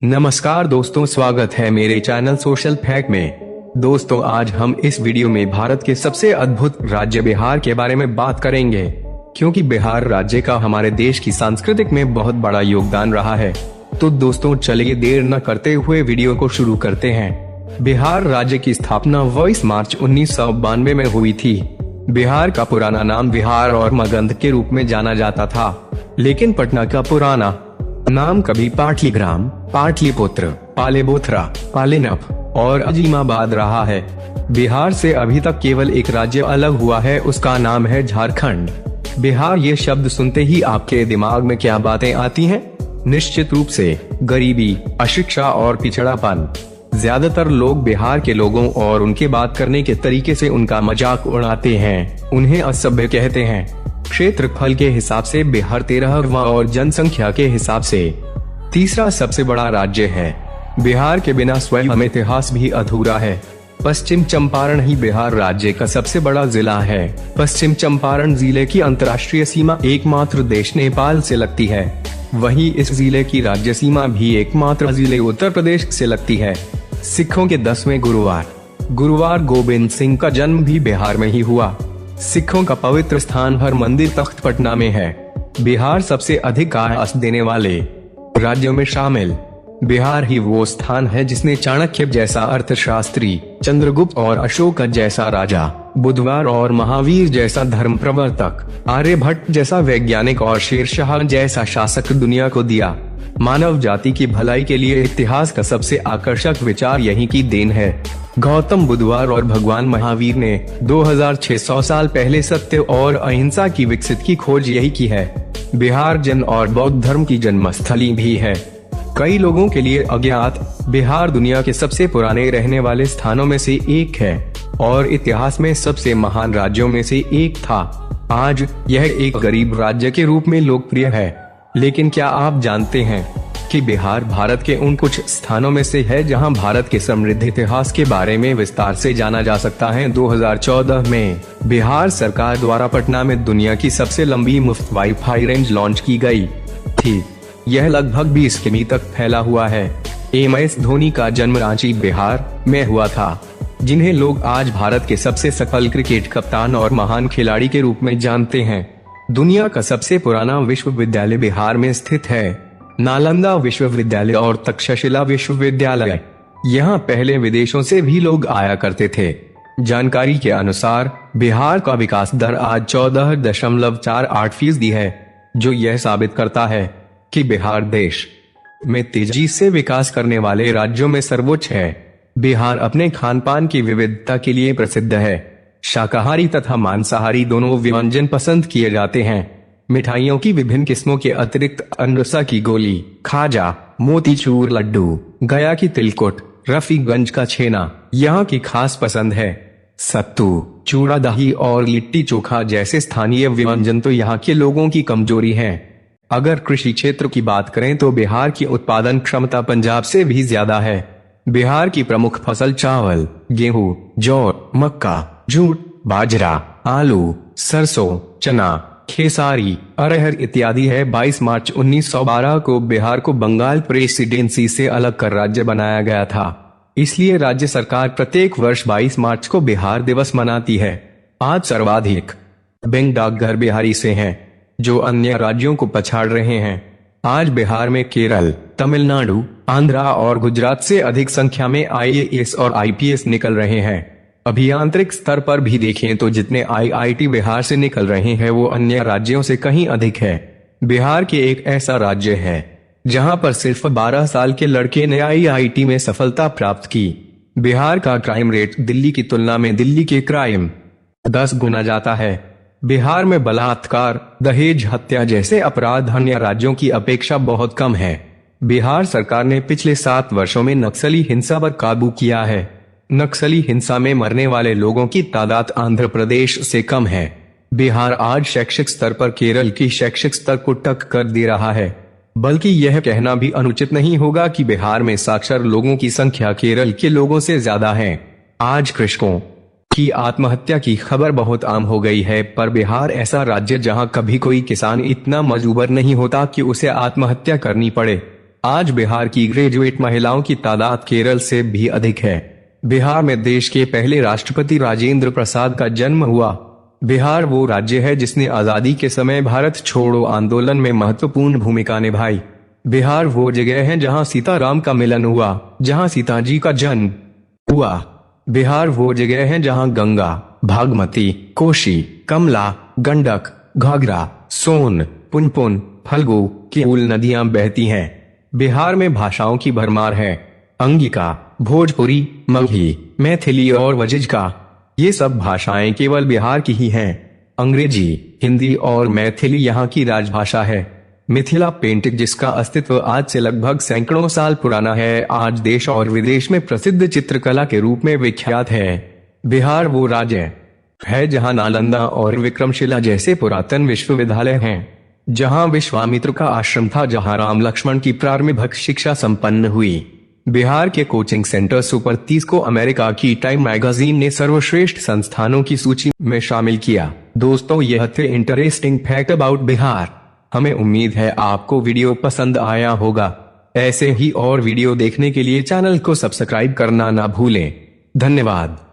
नमस्कार दोस्तों, स्वागत है मेरे चैनल सोशल फैक्ट में। दोस्तों, आज हम इस वीडियो में भारत के सबसे अद्भुत राज्य बिहार के बारे में बात करेंगे, क्योंकि बिहार राज्य का हमारे देश की सांस्कृतिक में बहुत बड़ा योगदान रहा है। तो दोस्तों, चलिए देर न करते हुए वीडियो को शुरू करते हैं। बिहार राज्य की स्थापना 22 मार्च 1992 में हुई थी। बिहार का पुराना नाम बिहार और मगध के रूप में जाना जाता था, लेकिन पटना का पुराना नाम कभी पाटलीग्राम, पाटलिपुत्र, पालेबोथरा, पालेनप और अजीमाबाद रहा है। बिहार से अभी तक केवल एक राज्य अलग हुआ है, उसका नाम है झारखंड। बिहार ये शब्द सुनते ही आपके दिमाग में क्या बातें आती हैं? निश्चित रूप से गरीबी, अशिक्षा और पिछड़ापन। ज्यादातर लोग बिहार के लोगों और उनके बात करने के तरीके से उनका मजाक उड़ाते हैं, उन्हें असभ्य कहते हैं। क्षेत्रफल के हिसाब से बिहार 13वां और जनसंख्या के हिसाब से तीसरा सबसे बड़ा राज्य है। बिहार के बिना स्वयं इतिहास भी अधूरा है। पश्चिम चंपारण ही बिहार राज्य का सबसे बड़ा जिला है। पश्चिम चंपारण जिले की अंतर्राष्ट्रीय सीमा एकमात्र देश नेपाल से लगती है। वहीं इस जिले की राज्य सीमा भी एकमात्र जिले उत्तर प्रदेश से लगती है। सिखों के 10वें गुरुवार गोविंद सिंह का जन्म भी बिहार में ही हुआ। सिखों का पवित्र स्थान हरमंदिर तख्त पटना में है। बिहार सबसे अधिक आय देने वाले राज्यों में शामिल। बिहार ही वो स्थान है जिसने चाणक्य जैसा अर्थशास्त्री, चंद्रगुप्त और अशोक जैसा राजा, बुधवार और महावीर जैसा धर्म प्रवर्तक, आर्यभट्ट जैसा वैज्ञानिक और शेरशाह जैसा शासक दुनिया को दिया। मानव जाति की भलाई के लिए इतिहास का सबसे आकर्षक विचार यही की देन है। गौतम बुधवार और भगवान महावीर ने 2600 साल पहले सत्य और अहिंसा की विकसित की खोज यही की है। बिहार जैन और बौद्ध धर्म की जन्मस्थली भी है। कई लोगों के लिए अज्ञात बिहार दुनिया के सबसे पुराने रहने वाले स्थानों में से एक है और इतिहास में सबसे महान राज्यों में से एक था। आज यह एक गरीब राज्य के रूप में लोकप्रिय है, लेकिन क्या आप जानते हैं कि बिहार भारत के उन कुछ स्थानों में से है जहां भारत के समृद्ध इतिहास के बारे में विस्तार से जाना जा सकता है। 2014 में बिहार सरकार द्वारा पटना में दुनिया की सबसे लंबी मुफ्त वाईफाई रेंज लॉन्च की गई थी। यह लगभग 20 किमी तक फैला हुआ है। MS धोनी का जन्म रांची बिहार में हुआ था, जिन्हें लोग आज भारत के सबसे सफल क्रिकेट कप्तान और महान खिलाड़ी के रूप में जानते हैं। दुनिया का सबसे पुराना विश्वविद्यालय बिहार में स्थित है, नालंदा विश्वविद्यालय और तक्षशिला विश्वविद्यालय। यहाँ पहले विदेशों से भी लोग आया करते थे। जानकारी के अनुसार बिहार का विकास दर आज 14.48% है, जो यह साबित करता है कि बिहार देश में तेजी से विकास करने वाले राज्यों में सर्वोच्च है। बिहार अपने खान पान की विविधता के लिए प्रसिद्ध है। शाकाहारी तथा मांसाहारी दोनों व्यंजन पसंद किए जाते हैं। मिठाइयों की विभिन्न किस्मों के अतिरिक्त अनरसा की गोली, खाजा, मोतीचूर लड्डू, गया की तिलकुट, रफीगंज का छेना यहाँ की खास पसंद है। सत्तू, चूड़ा दही और लिट्टी चोखा जैसे स्थानीय व्यंजन तो यहाँ के लोगों की कमजोरी है। अगर कृषि क्षेत्र की बात करें तो बिहार की उत्पादन क्षमता पंजाब से भी ज्यादा है। बिहार की प्रमुख फसल चावल, गेहूं, जौ, मक्का, जूट, बाजरा, आलू, सरसों, चना, खेसारी, अरहर इत्यादि है। 22 मार्च 1912 को बिहार को बंगाल प्रेसिडेंसी से अलग कर राज्य बनाया गया था। इसलिए राज्य सरकार प्रत्येक वर्ष 22 मार्च को बिहार दिवस मनाती है। आज सर्वाधिक बैंक डाकघर बिहारी से हैं, जो अन्य राज्यों को पछाड़ रहे हैं। आज बिहार में केरल, तमिलनाडु, आंध्रा और गुजरात से अधिक संख्या में IAS और IPS निकल रहे हैं। अभियांत्रिक स्तर पर भी देखें तो जितने IIT बिहार से निकल रहे हैं वो अन्य राज्यों से कहीं अधिक है। बिहार के एक ऐसा राज्य है जहां पर सिर्फ 12 साल के लड़के ने IIT में सफलता प्राप्त की। बिहार का क्राइम रेट दिल्ली की तुलना में दिल्ली के क्राइम 10 गुना जाता है। बिहार में बलात्कार, दहेज हत्या जैसे अपराध अन्य राज्यों की अपेक्षा बहुत कम है। बिहार सरकार ने पिछले 7 वर्षों में नक्सली हिंसा पर काबू किया है। नक्सली हिंसा में मरने वाले लोगों की तादाद आंध्र प्रदेश से कम है। बिहार आज शैक्षिक स्तर पर केरल की शैक्षिक स्तर को टक्कर कर दे रहा है। बल्कि यह कहना भी अनुचित नहीं होगा कि बिहार में साक्षर लोगों की संख्या केरल के लोगों से ज्यादा है। आज कृषकों की आत्महत्या की खबर बहुत आम हो गई है, पर बिहार ऐसा राज्य जहां कभी कोई किसान इतना मजबूर नहीं होता कि उसे आत्महत्या करनी पड़े। आज बिहार की ग्रेजुएट महिलाओं की तादाद केरल से भी अधिक है। बिहार में देश के पहले राष्ट्रपति राजेंद्र प्रसाद का जन्म हुआ। बिहार वो राज्य है जिसने आजादी के समय भारत छोड़ो आंदोलन में महत्वपूर्ण भूमिका निभाई। बिहार वो जगह है जहां सीताराम का मिलन हुआ, जहां सीताजी का जन्म हुआ। बिहार वो जगह है जहां गंगा, भागमती, कोशी, कमला, गंडक, घाघरा, सोन, पुनपुन, फल्गु की मूल नदियां बहती हैं। बिहार में भाषाओं की भरमार है। अंगिका, भोजपुरी, मगही, मैथिली और वजिजका, ये सब भाषाएं केवल बिहार की ही हैं। अंग्रेजी, हिंदी और मैथिली यहाँ की राजभाषा है। मिथिला पेंटिंग, जिसका अस्तित्व आज से लगभग सैकड़ों साल पुराना है, आज देश और विदेश में प्रसिद्ध चित्रकला के रूप में विख्यात है। बिहार वो राज्य है जहां नालंदा और विक्रमशिला जैसे पुरातन विश्वविद्यालय हैं, जहां विश्वामित्र का आश्रम था, जहां राम लक्ष्मण की प्रारंभिक शिक्षा संपन्न हुई। बिहार के कोचिंग सेंटर सुपर 30 को अमेरिका की टाइम मैगजीन ने सर्वश्रेष्ठ संस्थानों की सूची में शामिल किया। दोस्तों, यह थे इंटरेस्टिंग फैक्ट अबाउट बिहार। हमें उम्मीद है आपको वीडियो पसंद आया होगा। ऐसे ही और वीडियो देखने के लिए चैनल को सब्सक्राइब करना ना भूलें। धन्यवाद।